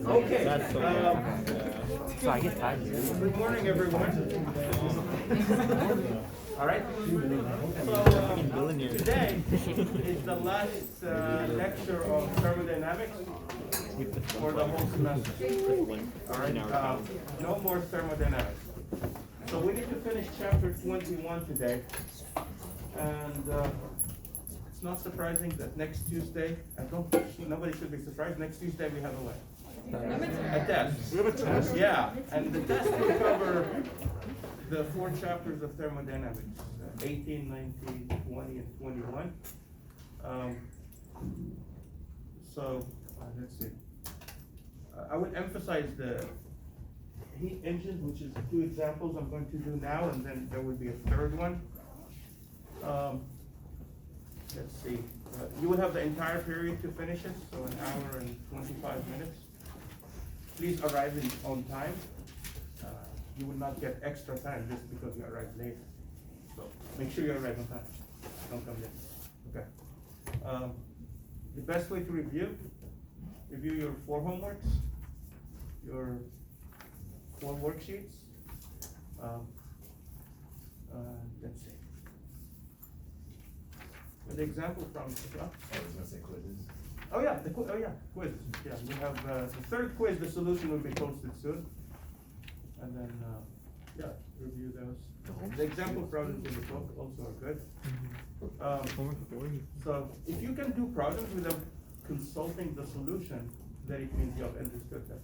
Okay. That's so So I get tired. Good morning, everyone. All right. So today is the last lecture of thermodynamics for the whole semester. All right. No more thermodynamics. So we need to finish chapter 21 today, and it's not surprising that next Tuesday, nobody should be surprised. Next Tuesday we have a what? A test. We have a test. Yeah, and the test will cover the 4 chapters of thermodynamics, 18, 19, 20, and 21. Let's see. I would emphasize the heat engine, which is 2 examples I'm going to do now, and then there will be a third one. Let's see. You will have the entire period to finish it, so an hour and 25 minutes. Please arrive on time. You will not get extra time just because you arrived late. So make sure you arrive on time. Don't come late. Okay. The best way to review your 4 homeworks, your 4 worksheets. Let's see. The example from the class. I was gonna say quizzes. Oh yeah, quiz. Yeah, we have the 3rd quiz. The solution will be posted soon, and then review those. The example problems in the book also are good. So if you can do problems without consulting the solution, then it means you have understood them.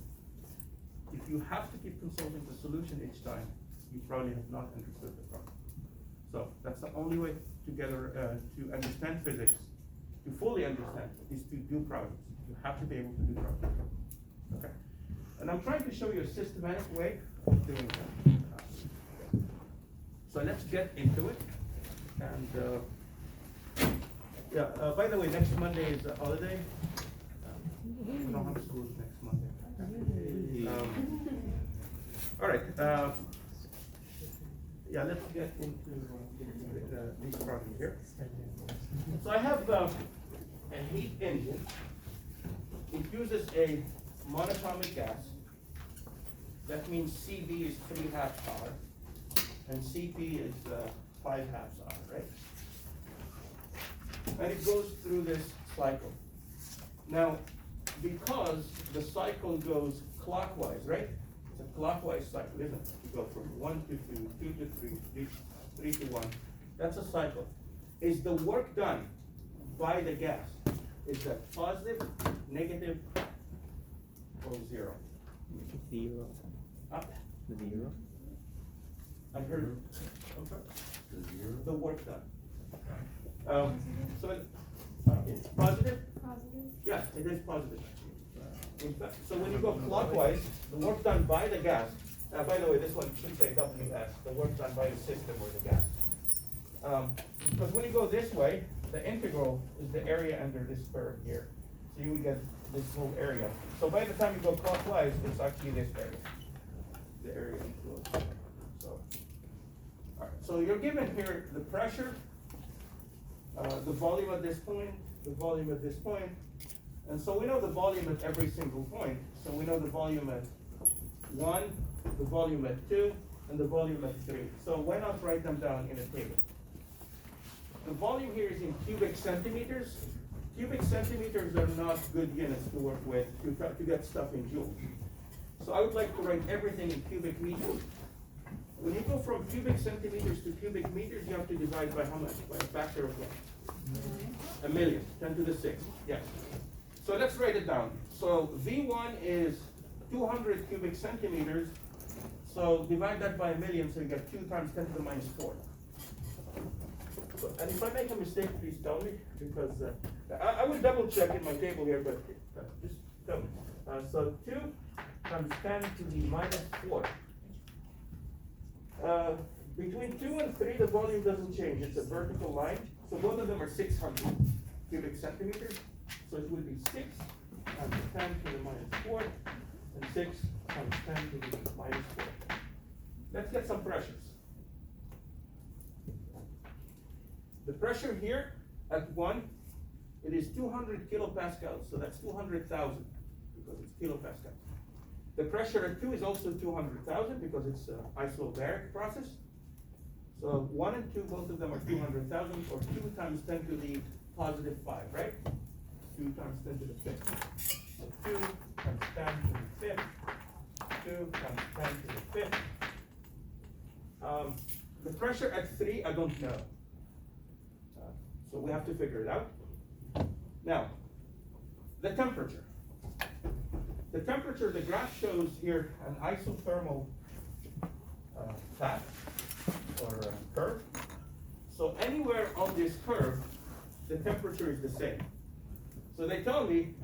If you have to keep consulting the solution each time, you probably have not understood the problem. So that's the only way to understand physics. To fully understand is to do problems. You have to be able to do problems. Okay. And I'm trying to show you a systematic way of doing that. So let's get into it. And by the way, next Monday is a holiday. We don't have schools next Monday. All right. Let's get into these problems here. So I have a heat engine. It uses a monatomic gas. That means CV is 3/2 R, and CP is 5/2 R, right? And it goes through this cycle. Now, because the cycle goes clockwise, right? It's a clockwise cycle, isn't it? You go from 1 to 2, 2 to 3, 3 to 1. That's a cycle. Is the work done by the gas? Is that positive, negative, or 0? 0. Up. 0. I heard. I'm sorry. The work done. It's positive? Positive. Yes, it is positive. In fact, so when you go clockwise, the work done by the gas, by the way, this one should say WS, the work done by the system or the gas. Because when you go this way, the integral is the area under this curve here. So you would get this whole area. So by the time you go clockwise, it's actually this area. The area equals. So, all right. So you're given here the pressure, the volume at this point, the volume at this point. And so we know the volume at every single point. So we know the volume at 1, the volume at 2, and the volume at 3. So why not write them down in a table? The volume here is in cubic centimeters. Cubic centimeters are not good units to work with to get stuff in joules. So I would like to write everything in cubic meters. When you go from cubic centimeters to cubic meters, you have to divide by how much? By a factor of what? 1,000,000, 10 to the 6th, yes. So let's write it down. So V1 is 200 cubic centimeters. So divide that by 1,000,000, so you get 2 times 10 to the minus 4. So, and if I make a mistake, please tell me, because I will double check in my table here, but just tell me. So 2 times 10 to the minus 4. Between 2 and 3, the volume doesn't change. It's a vertical line. So both of them are 600 cubic centimeters. So it will be 6 times 10 to the minus 4, and 6 times 10 to the minus 4. Let's get some pressures. The pressure here at 1 it is 200 kilopascals, so that's 200,000 because it's kilopascals. The pressure at 2 is also 200,000 because it's an isobaric process. So 1 and 2, both of them are 200,000, or 2 times 10 to the positive 5, right? 2 times 10 to the 5th. So 2 times 10 to the 5th. 2 times 10 to the 5th. The pressure at 3, I don't know. So we have to figure it out. Now, the temperature. The temperature, the graph shows here an isothermal path or curve. So anywhere on this curve, the temperature is the same. So they tell me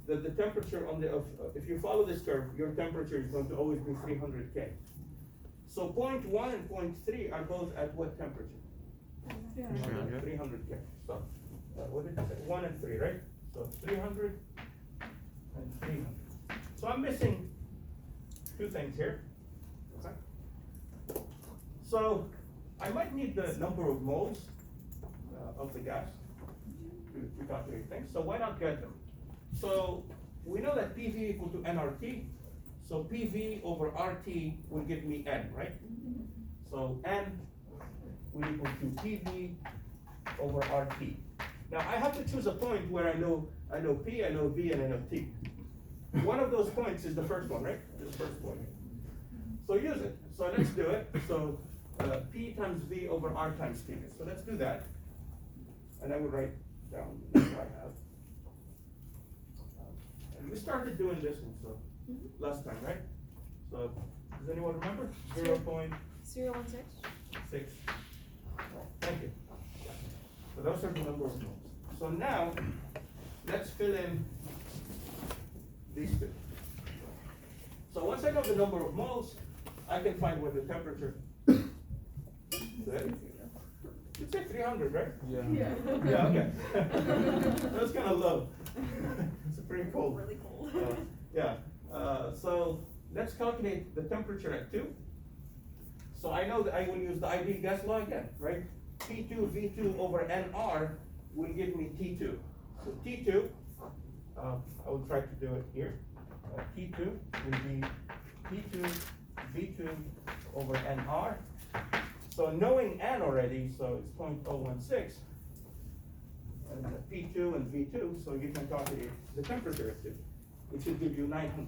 that the temperature on the, if you follow this curve, your temperature is going to always be 300 K. So point 1 and point 3 are both at what temperature? 300 K. So what did I say? 1 and 3, right? So 300 and 300. So I'm missing 2 things here. Okay. So I might need the number of moles of the gas to calculate things. So why not get them? So we know that PV equal to nRT. So PV over RT will give me N, right? So N will equal to PV over RT. Now I have to choose a point where I know P, I know V, and I know T. One of those points is the first one, right? This first point. So use it. So let's do it. So P times V over R times T. So let's do that. And I will write down what I have. And we started doing this one so last time, right? So does anyone remember? 0.16. 0.16. Thank you. So those are the number of moles. So now let's fill in these 2. So once I know the number of moles, I can find what the temperature. Good. You'd say 300, right? Yeah. Yeah, okay. That's kind of low. It's pretty cold. Really cold. Yeah. So let's calculate the temperature at 2. So I know that I will use the ideal gas law again, right? T2 V2 over NR will give me T2. So T2, I will try to do it here. T2 will be T2 V2 over NR. So knowing N already, so it's 0.016, and P2 and V2, so you can calculate the temperature at 2. It should give you 900,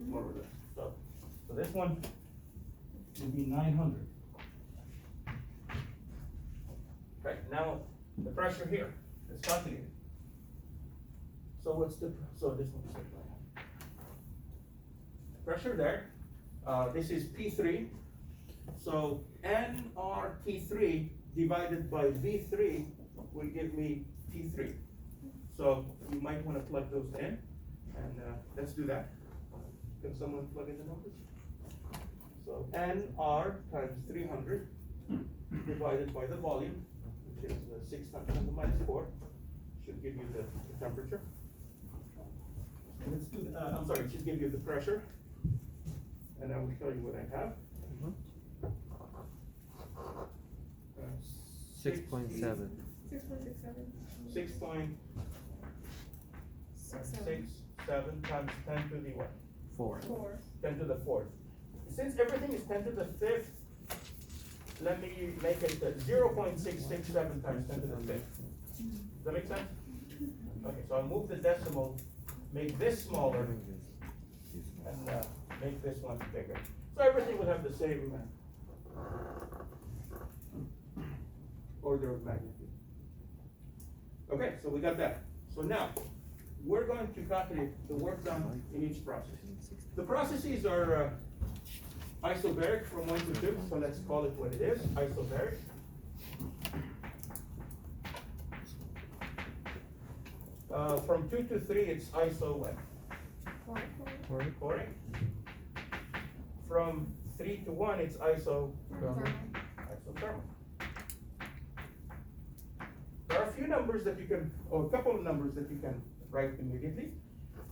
more or less. So this one will be 900. Right, now the pressure here, let's calculate it. So what's the, so this one's set right. Pressure there, this is P3. So nRT3 divided by V3 will give me T3. So you might want to plug those in, and let's do that. Can someone plug in the numbers? So nR times 300 divided by the volume, which is 6 times 10 to the minus 4, should give you the temperature. Let's do. I'm sorry, it should give you the pressure, and I will show you what I have. 6.7. 6.67. 6.67 times 10 to the what? 4. 10 to the 4th. Since everything is 10 to the 5th, let me make it 0.667 times 10 to the 5th. Does that make sense? Okay, so I'll move the decimal, make this smaller, and make this one bigger. So everything will have the same order of magnitude. Okay, so we got that. So now, we're going to calculate the work done in each process. The processes are isobaric from 1 to 2, so let's call it what it is, isobaric. From 2 to 3, it's iso what? Choric. From 3 to 1, it's isothermal. There are a few numbers that you can, or a couple of numbers that you can write immediately.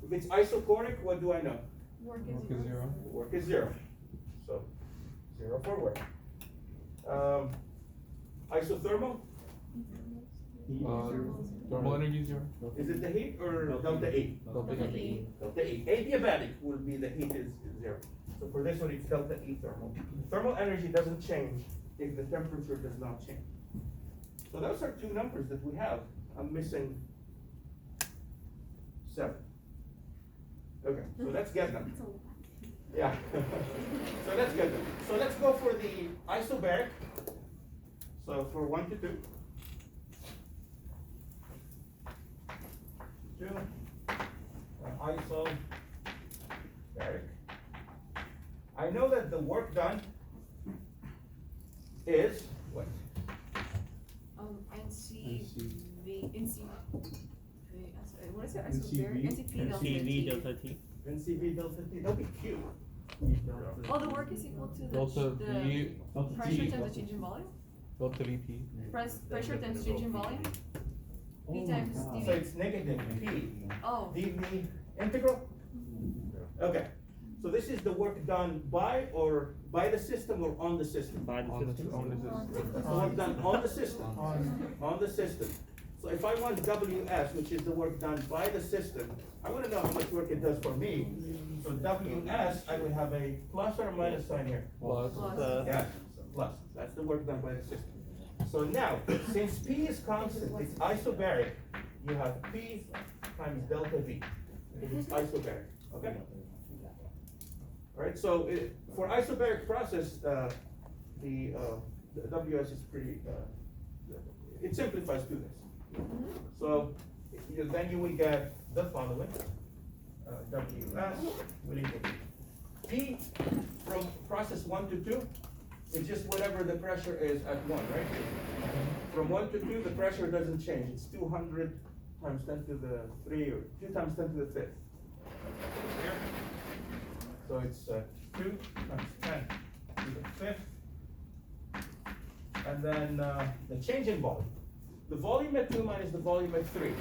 If it's isochoric, what do I know? Work Work is 0. Work is 0. So 0 for work. Isothermal, Thermal energy zero. Is it the heat or delta E? Delta E. Delta E. Adiabatic will be the heat is zero. So for this one, it's delta E thermal. Thermal energy doesn't change if the temperature does not change. So those are two numbers that we have. I'm missing 7. Okay, so let's get them. Yeah. So let's get them. So let's go for the isobaric. So for 1 to 2. 2. Isobaric. I know that the work done is what? What is it? NCV CV delta T. NCV delta T. That'll be Q. Oh, the work is equal to Delta the V. pressure times the change in volume? Delta VP. Pressure times change in volume? P times So dV. it's negative P. Oh, dV integral? Okay, so this is the work done by the system or on the system? By the On the system. on the It's the work done on the system. On the system. So if I want WS, which is the work done by the system, I want to know how much work it does for me. So WS, I would have a plus or a minus sign here. plus. plus. Yeah, so plus, that's the work done by the system. So now, since P is constant, it's isobaric, you have P times delta V. It's isobaric, okay? Alright, so for isobaric process, the WS is pretty, it simplifies to this. So then you will get the following, WS will equal P from process 1 to 2. It's just whatever the pressure is at 1, right? From 1 to 2, the pressure doesn't change. It's 200 times 10 to the 3, or 2 times 10 to the 5th. Here. So it's 2 times 10 to the 5th. And then the change in volume. The volume at 2 minus the volume at 3.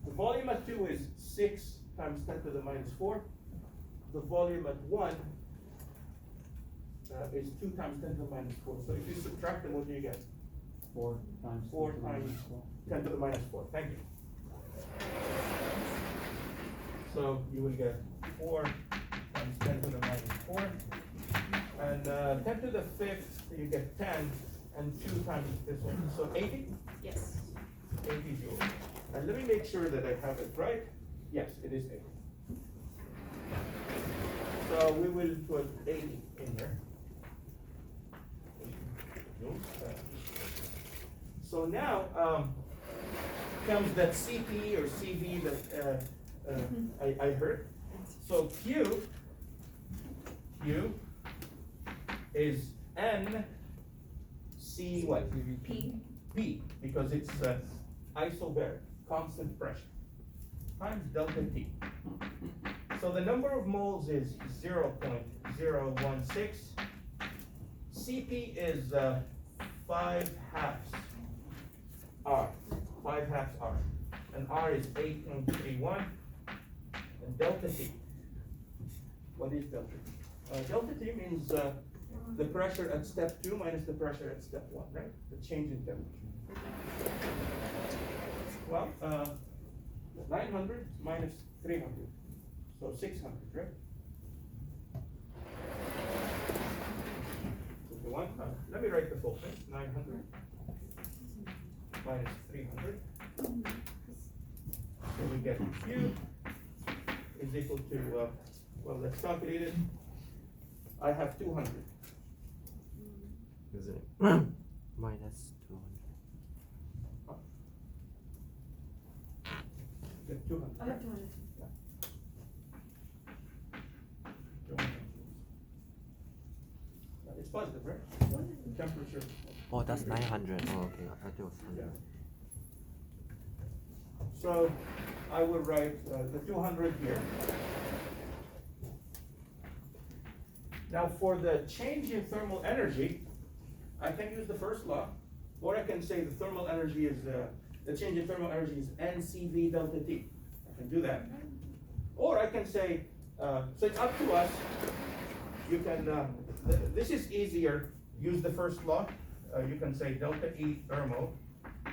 The volume at 2 is 6 times 10 to the minus 4. The volume at 1 is 2 times 10 to the minus 4. So if you subtract them, what do you get? 4 times 4 times 10 to the minus 4. Thank you. So you will get 4 times 10 to the minus 4. And 10 to the 5th, you get 10. And 2 times this one. So 80? Yes. 80 joules. And let me make sure that I have it right. Yes, it is 80. So we will put 80 in here. So now comes that CP or CV that I heard. So Q is N C what? P. P, because it's isobaric, constant pressure, times delta T. So the number of moles is 0.016. CP is 5 halves R, 5 halves R. And R is 8.31. And delta T. What is delta T? Delta T means the pressure at step 2 minus the pressure at step 1, right? The change in temperature. Well, 900 minus 300, so 600, right? So let me write the full thing, 900 minus 300. So we get Q is equal to, well, let's calculate it. I have 200. Is it minus 200? Get 200. I have 200. 200. It's positive, right? The temperature. Oh, that's 900. Oh, okay. I thought it was 100. So I will write the 200 here. Now for the change in thermal energy, I can use the first law, or I can say the thermal energy is, the change in thermal energy is NCV delta T. I can do that. Or I can say, so it's up to us. You can, this is easier, use the first law. you can say delta E thermal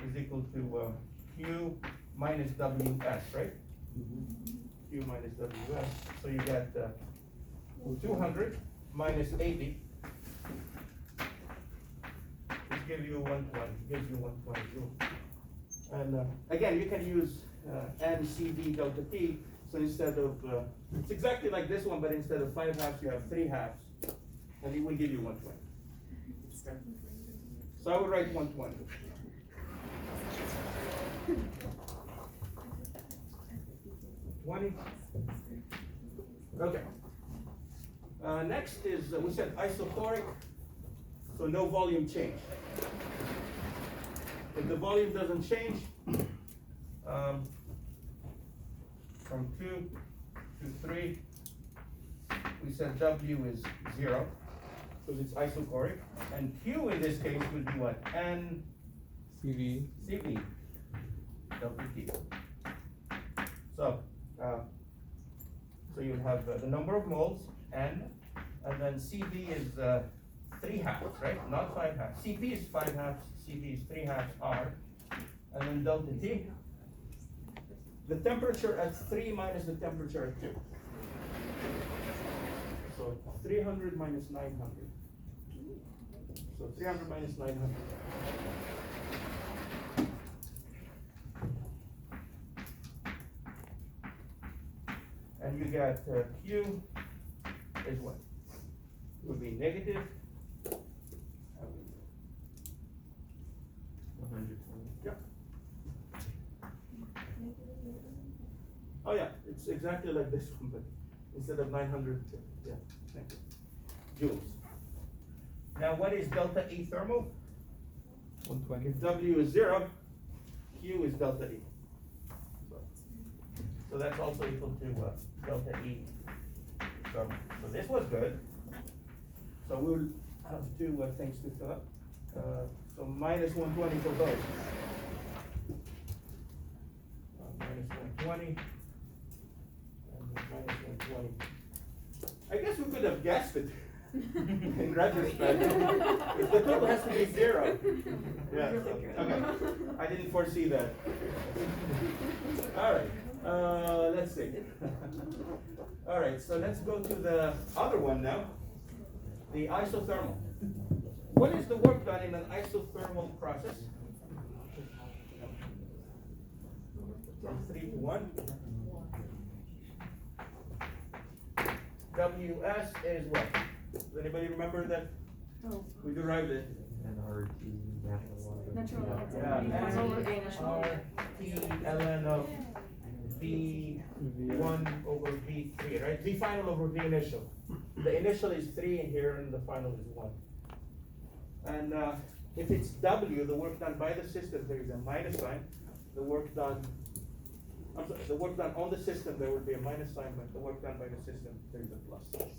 is equal to Q minus WS, right? Q minus WS, so you get 200 minus 80, which gives you 120 joules. And again, you can use NCV delta T, so instead of, it's exactly like this one, but instead of 5 halves, you have 3 halves, and it will give you 120. So I would write 120. Okay. Next is, we said isochoric, so no volume change. If the volume doesn't change, from 2 to 3, we said W is 0, because it's isochoric, and Q in this case would be what? N CV. CV, WT. So, so you have the number of moles, N, and then CV is 3 halves, right? Not 5 halves. CP is 5 halves, CV is 3 halves, R, and then delta T. The temperature at 3 minus the temperature at 2. So 300 minus 900. So 300 minus 900. And you get Q is what? Would be negative 120. Yeah. Oh yeah, it's exactly like this one, but instead of 900, yeah, thank you. Joules. Now what is delta E thermal? 120. If W is 0, Q is delta E. So that's also equal to delta E thermal. So this was good. So we'll have 2 things to fill up. So minus 120 for both. Minus 120. And minus 120. I guess we could have guessed it in retrospect. If the total has to be 0. Yeah, so, okay. I didn't foresee that. All right, let's see. All right, so let's go to the other one now, the isothermal. What is the work done in an isothermal process? From 3 to 1. WS is what? Does anybody remember that? Oh, We derived it. natural law. Yeah, One over V initial. T ln of V1 over V3, right? V final over V initial. The initial is 3 in here and the final is 1. And if it's W, the work done by the system, there is a minus sign. The work done, I'm sorry, the work done on the system, there would be a minus sign, but the work done by the system, there is a plus sign.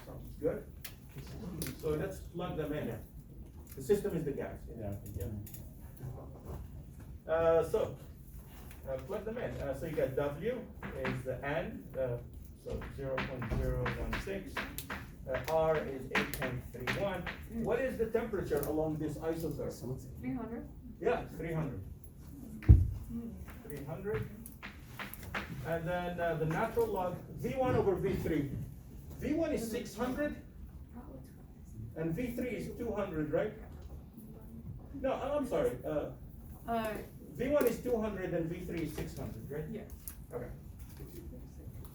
Sounds good? So let's plug them in. The system is the gas. So plug them in. So you got W is the N, so 0.016. R is 8.31. What is the temperature along this isotherm? 300. Yeah, 300. 300. And then the natural log, V1 over V3. V1 is 600, and V3 is 200, right? No, I'm sorry. V1 is 200 and V3 is 600, right? Yeah. Okay.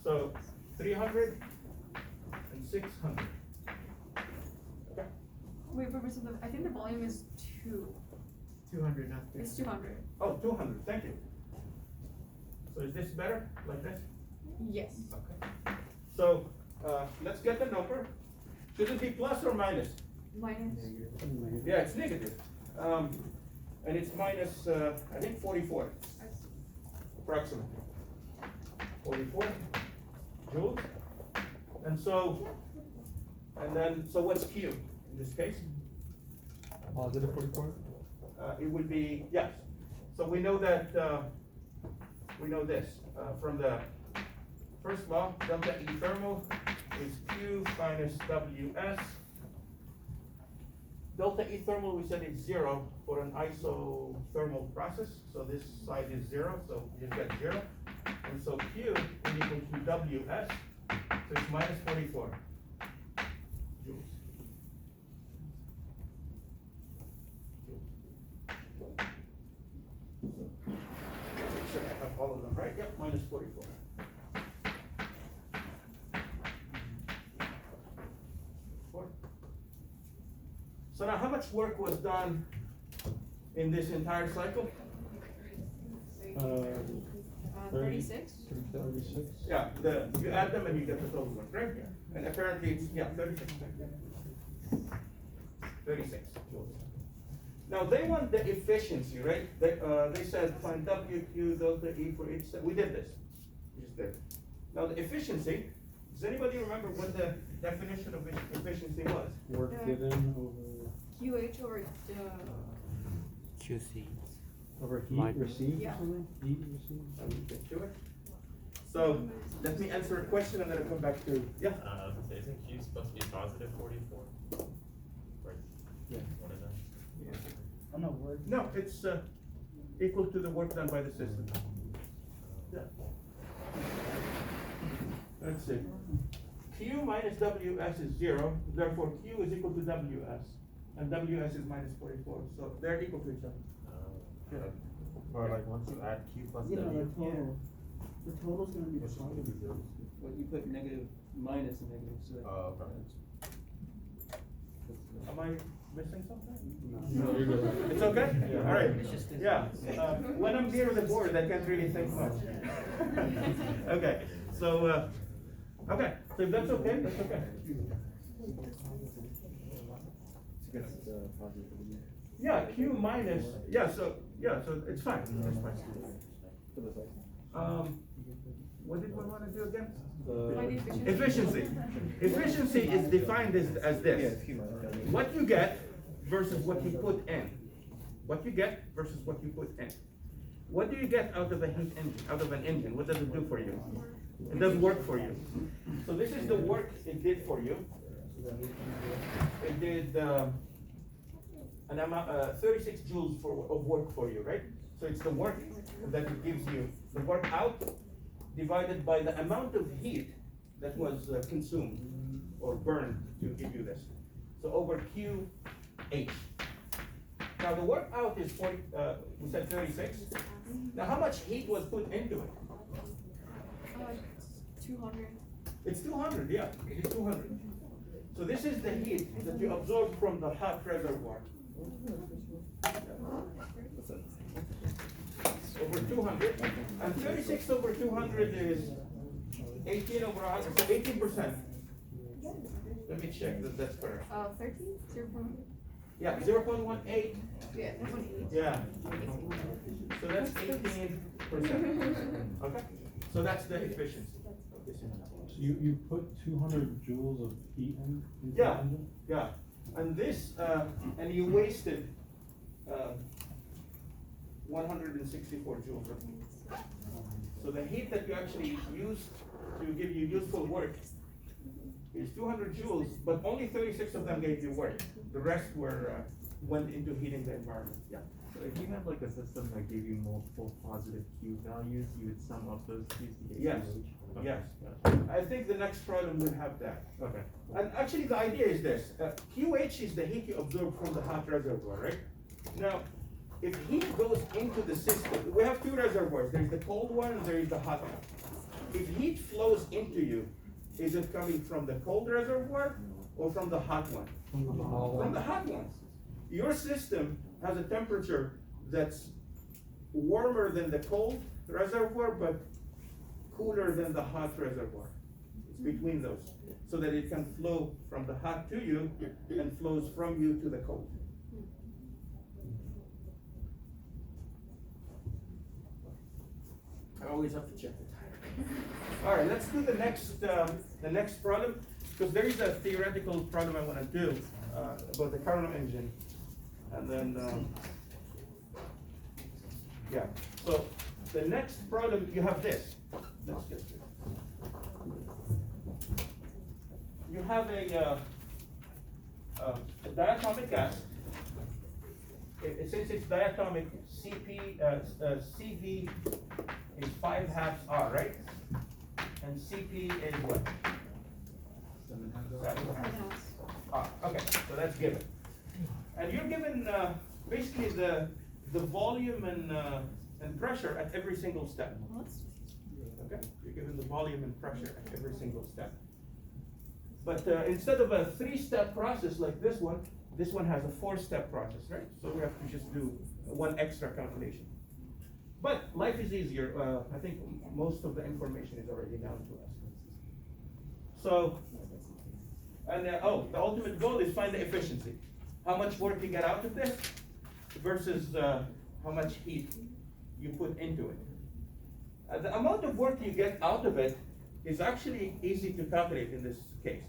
So 300 and 600. Okay. Wait, but so I think the volume is 2. 200, not It's 200. Oh, 200, thank you. So is this better, like this? Yes. Okay. So let's get the number. Should it be plus or minus? Minus. Yeah, it's negative. And it's minus, I think 44, approximately. 44 joules. And so, so what's Q in this case? Positive 44. It would be, yes. So we know that, we know this from the first law, delta E thermal is Q minus WS delta E thermal, we said it's 0 for an isothermal process, so this side is 0, so you just get 0. And so Q is equal to Ws, so it's minus 44 joules. Make sure I have all of them right, yep, minus 44. So now how much work was done in this entire cycle? 36? 36. Yeah, you add them and you get the total work, right? And apparently it's, yeah, 36. 36 joules. Now they want the efficiency, right? They said find WQ delta E for each step. We did this. We just did. Now the efficiency, does anybody remember what the definition of efficiency was? Work Yeah. given over QH over QC. heat Mike. received or Yeah. something? Heat received? Let me get to it. So let me answer a question and then I'll come back to, yeah? I was gonna say, isn't Q supposed to be positive 44? Or Yeah. what is that? I'm not worried. No, it's equal to the work done by the system. Yeah. Let's see. Q minus WS is 0, therefore Q is equal to WS, and WS is minus 44, so they're equal to each other. Or like once you add Q plus You know, W. the total's gonna be the Which one same. would be zero? What you put negative, minus and negative, so. Oh, okay. Am I missing something? No, you're good. It's okay? Yeah. All right, yeah, when I'm near the board, I can't really think much. Okay, so, okay, so if that's okay, that's okay. Yeah, Q minus, so it's fine, it's fine. What did we wanna do again? Find the efficiency. Efficiency. Efficiency is defined as this. What you get versus what you put in. What you get versus what you put in. What do you get out of a heat engine, out of an engine? What does it do for you? It does work for you. So this is the work it did for you. It did an amount, 36 joules of work for you, right? So it's the work that it gives you, the work out divided by the amount of heat that was consumed or burned to give you this. So over QH. Now the work out is 40, we said 36. Now how much heat was put into it? 200. It's 200, yeah, it's 200. So this is the heat that you absorb from the hot reservoir. Over 200, and 36 over 200 is 18 over 100, so 18%. Let me check that that's correct. 13? 0.1? Yeah, 0.18, Yeah, 0.8. yeah. So that's 18%. Okay, so that's the efficiency of this engine. So you put 200 joules of heat in? into Yeah. the engine? Yeah, and this, and you wasted 164 joules of heat. So the heat that you actually used to give you useful work is 200 joules, but only 36 of them gave you work. The rest went into heating the environment. Yeah. So if you had like a system that gave you multiple positive Q values, you would sum up those Q's to get Yes. QH? Okay, Yes. gotcha. I think the next problem will have that. Okay. And actually, the idea is this: QH is the heat you absorb from the hot reservoir, right? Now, if heat goes into the system, we have two reservoirs. There's the cold one and there is the hot one. If heat flows into you, is it coming from the cold reservoir or from the hot one? From the hot one. Your system has a temperature that's warmer than the cold reservoir, but cooler than the hot reservoir. It's between those, so that it can flow from the hot to you and flows from you to the cold. I always have to check the time. All right, let's do the next problem, because there is a theoretical problem I want to do about the Carnot engine, and then yeah. So the next problem, you have this. Let's get this. You have a diatomic gas, since it's diatomic, CV is 5/2 R, right? And CP is what? 7/2 R. Okay, so that's given. And you're given basically the volume and pressure at every single step. Okay, you're given the volume and pressure at every single step. But instead of a 3-step process like this one has a 4-step process, right? So we have to just do one extra calculation. But life is easier. I think most of the information is already known to us. So, and the ultimate goal is find the efficiency. How much work you get out of this versus how much heat you put into it. The amount of work you get out of it is actually easy to calculate in this case.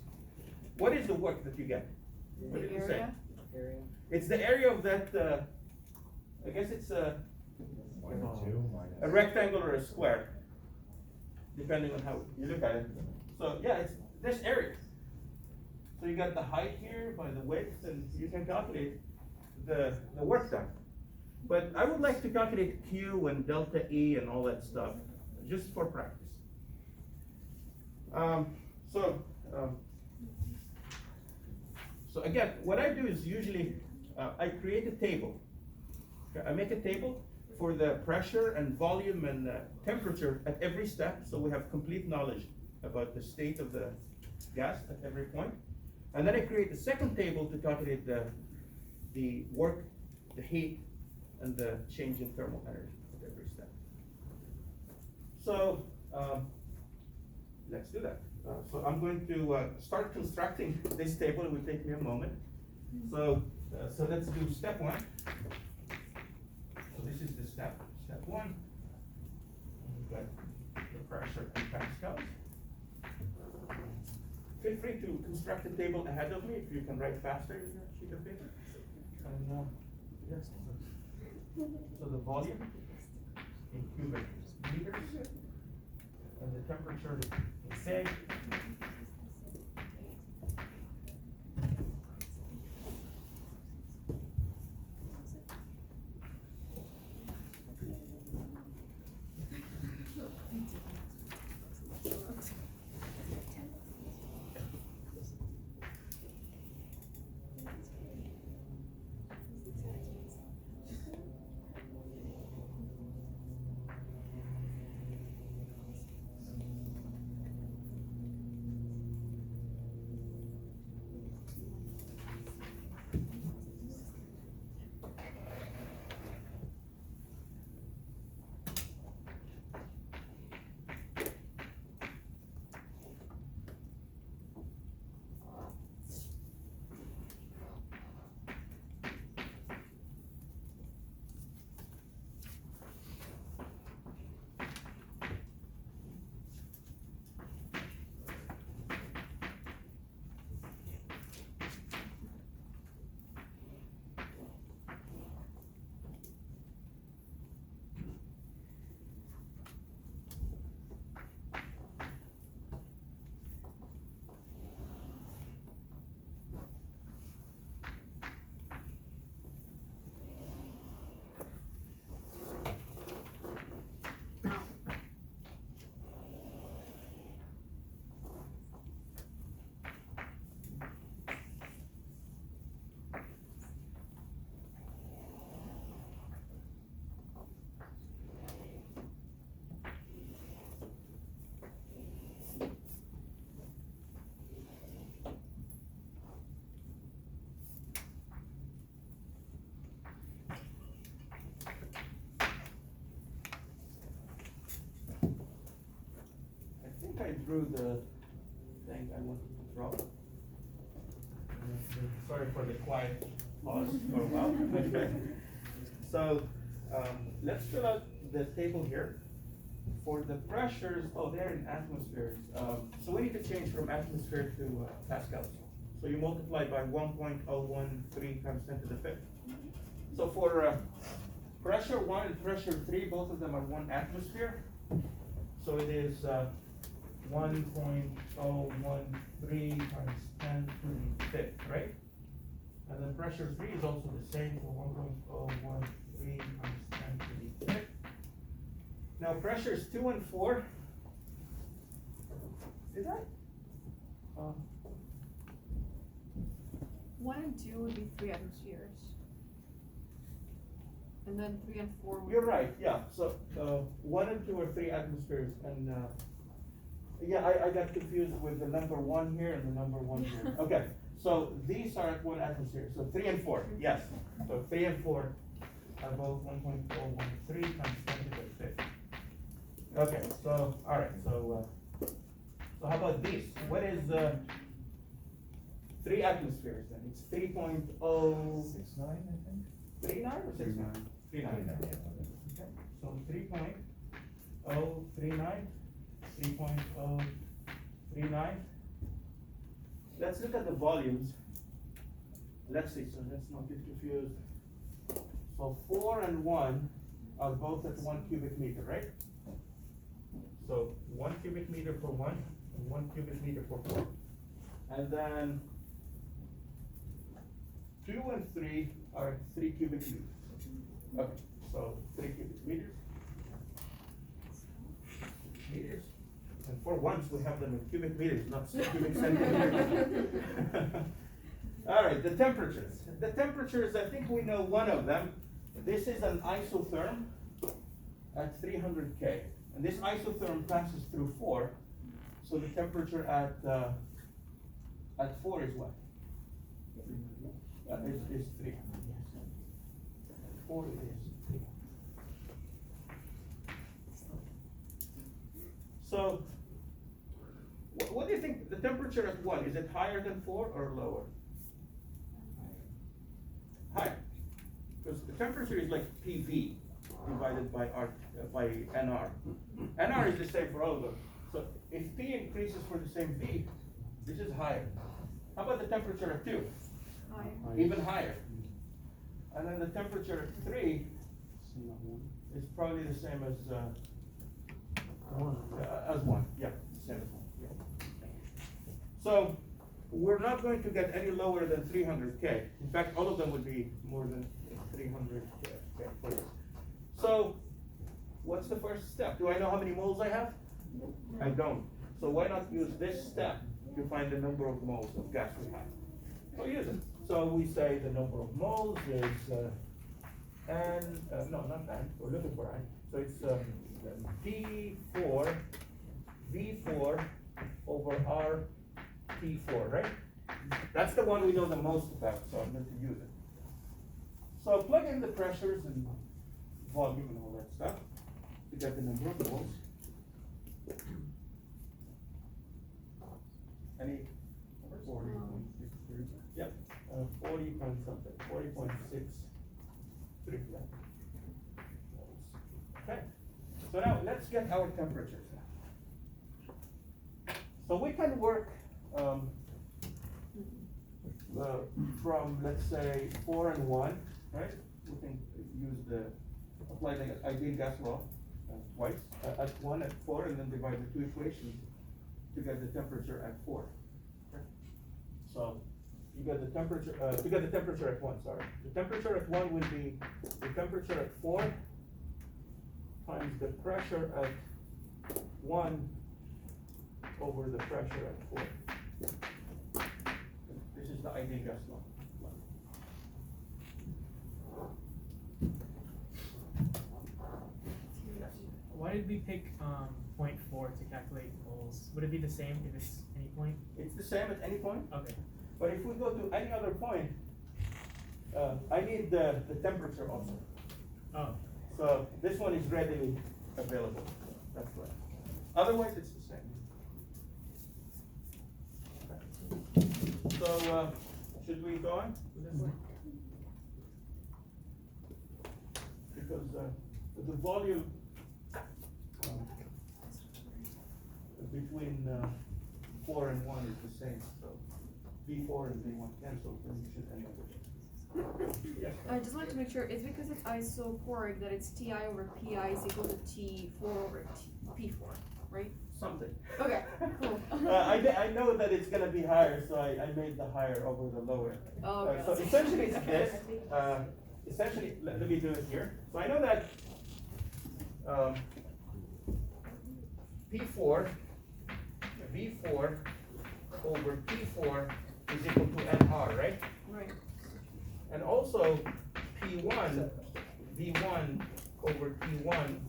What is the work that you get? What did it say? It's the area of that, I guess it's a rectangle or a square, depending on how you look at it. So yeah, it's this area. So you got the height here by the width, and you can calculate the work done. But I would like to calculate Q and delta E and all that stuff, just for practice. So again, what I do is usually, I create a table. Okay, I make a table for the pressure and volume and temperature at every step, so we have complete knowledge about the state of the gas at every point. And then I create a second table to calculate the work, the heat, and the change in thermal energy at every step. So let's do that. So I'm going to start constructing this table. It will take me a moment. So let's do step 1. So this is the step 1. We've got the pressure in pascals. Feel free to construct the table ahead of me if you can write faster in your sheet of paper. And yes. So the volume in cubic meters, and the temperature in Seg. I drew the thing I wanted to draw. Sorry for the quiet pause for a while. Okay. So let's fill out the table here. For the pressures, they're in atmospheres. So we need to change from atmosphere to pascals. So you multiply by 1.013 times 10 to the 5th. So for pressure 1 and pressure 3, both of them are 1 atmosphere. So it is 1.013 times 10 to the 5th, right? And then pressure 3 is also the same, so 1.013 times 10 to the 5th. Now pressures 2 and 4, is that? 1 and 2 would be 3 atmospheres. And then 3 and 4 would be. You're right, yeah, so, 1 and 2 are 3 atmospheres, and, yeah, I got confused with the number 1 here and the number 1 here. Okay, so these are at 1 atmosphere, so 3 and 4, yes. So 3 and 4 are both 1.413 times 10 to the 5th. Okay, so, alright, so how about these? What is, 3 atmospheres then? It's 3.069, I think? 39 or 69? 39. Okay, so 3.039, 3.039. Let's look at the volumes. Let's see, so let's not get confused. So 4 and 1 are both at 1 cubic meter, right? So 1 cubic meter for 1 and 1 cubic meter for 4. And then 2 and 3 are 3 cubic meters. Okay, so 3 cubic meters. And for once, we have them in cubic meters, not cubic centimeters. All right, the temperatures. The temperatures, I think we know one of them. This is an isotherm at 300 K. And this isotherm passes through 4. So the temperature at 4 is what? Is 3. 4 is 3. So, what do you think the temperature at 1, is it higher than 4 or lower? Higher. Because the temperature is like PV divided by NR. NR is the same for all of them. So if P increases for the same V, this is higher. How about the temperature at 2? Higher. Even higher. And then the temperature at 3 is probably the same as 1. Yeah, same as 1. Yeah. So we're not going to get any lower than 300 K. In fact, all of them would be more than 300 K. Please. So what's the first step? Do I know how many moles I have? I don't. So why not use this step to find the number of moles of gas we have? So use it. So we say the number of moles is no, not N, we're looking for N. So it's P4 V4 over RT4, right? That's the one we know the most about, so I'm going to use it. So plug in the pressures and volume and all that stuff to get the number of moles. Any? 40.63. Yep, 40 point something, 40.63. Okay, so now let's get our temperatures. So we can work from, let's say, 4 and 1, right? We can apply the ideal gas law twice, at 1, at 4, and then divide the 2 equations to get the temperature at 4. Okay. So you get the temperature, to get the temperature at 1, sorry. The temperature at 1 will be the temperature at 4 times the pressure at 1 over the pressure at 4. This is the ideal gas law. Why did we pick 0.4 to calculate moles? Would it be the same if it's any point? It's the same at any point, Okay. but if we go to any other point, I need the temperature also. Oh. So this one is readily available. That's right. Otherwise, it's the same. Okay. So should we go on with this one? Because the volume between 4 and 1 is the same. So V4 and V1 cancel, then you should end up with it. Yes. I just wanted to make sure, it's because it's isoporic that it's Ti over Pi is equal to T4 over P4, right? something. Okay, cool. I know that it's gonna be higher, so I made the higher over the lower. Oh, okay. So essentially it's this, essentially, let me do it here. So I know that, P4, V4 over P4 is equal to NR, right? Right. And also P1, V1 over P1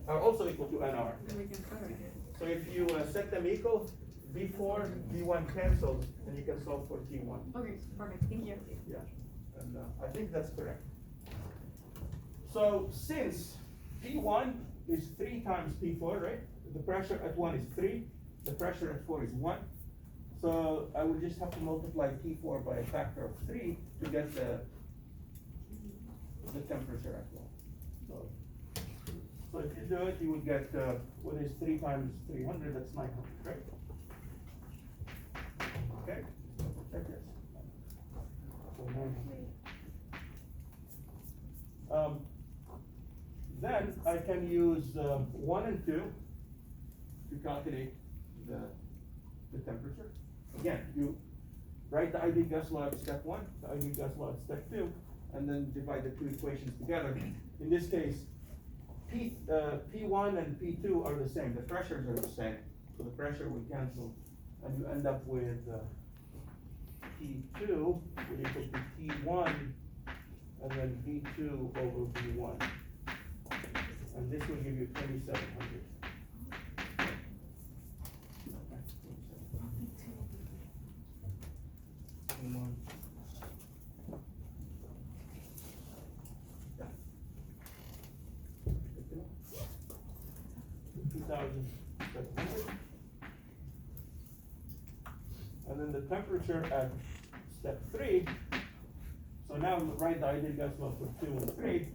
are also equal to NR. Then we can, okay. So if you set them equal, V4, V1 cancels, and you can solve for T1. Okay, perfect, thank you. Yeah, and I think that's correct. So since P1 is 3 times P4, right? The pressure at 1 is 3, the pressure at 4 is 1. So I would just have to multiply P4 by a factor of 3 to get the temperature at 1. So if you do it, you would get, what is 3 times 300, that's 900, right? Okay, check this. So 900. Then I can use 1 and 2 to calculate the temperature. Again, you write the ideal gas law at step 1, the ideal gas law at step 2, and then divide the two equations together. In this case, P1 and P2 are the same, the pressures are the same, so the pressure will cancel, and you end up with P2 will equal to P1, and then V2 over V1. And this will give you 2700. And then the temperature at step 3, so now write the ideal gas law for 2 and 3,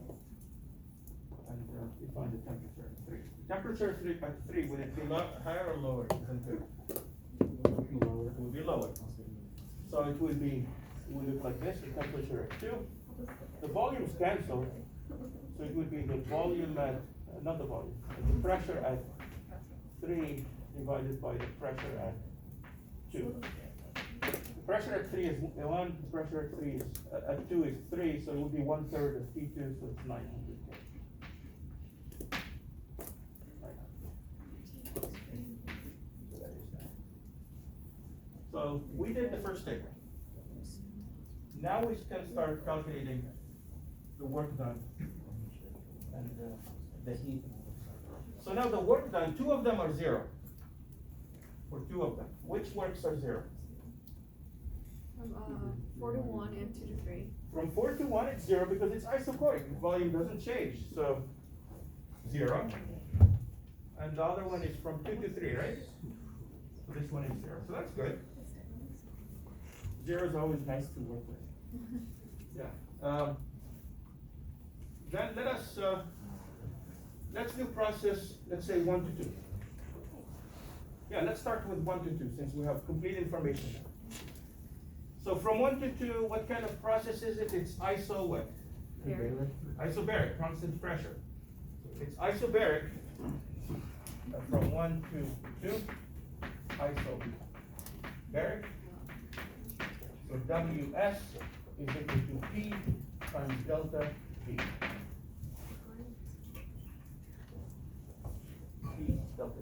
and you find the temperature at 3. Temperature at 3, would it be higher or lower than 2? It would be lower. So it would look like this, the temperature at 2. The volumes cancel, so it would be the volume at, not the volume, the pressure at 3 divided by the pressure at 2. The pressure at 3 is 1, the pressure at 3 is, at 2 is 3, so it would be 1/3 of P2, so it's 900 K. So that is that. So we did the first statement. Now we can start calculating the work done and the heat. So now the work done, 2 of them are 0. For 2 of them, which works are 0? From 4 to 1 and 2 to 3. From 4 to 1, it's 0 because it's isochoric. The volume doesn't change, so 0. And the other one is from 2 to 3, right? So this one is 0. So that's good. 0 is always nice to work with. Yeah. Then let's do process, let's say 1 to 2. Yeah, let's start with 1 to 2 since we have complete information now. So from 1 to 2, what kind of process is it? It's iso what? Isobaric, constant pressure. It's isobaric from 1 to 2, isobaric. So Ws is equal to P times delta V.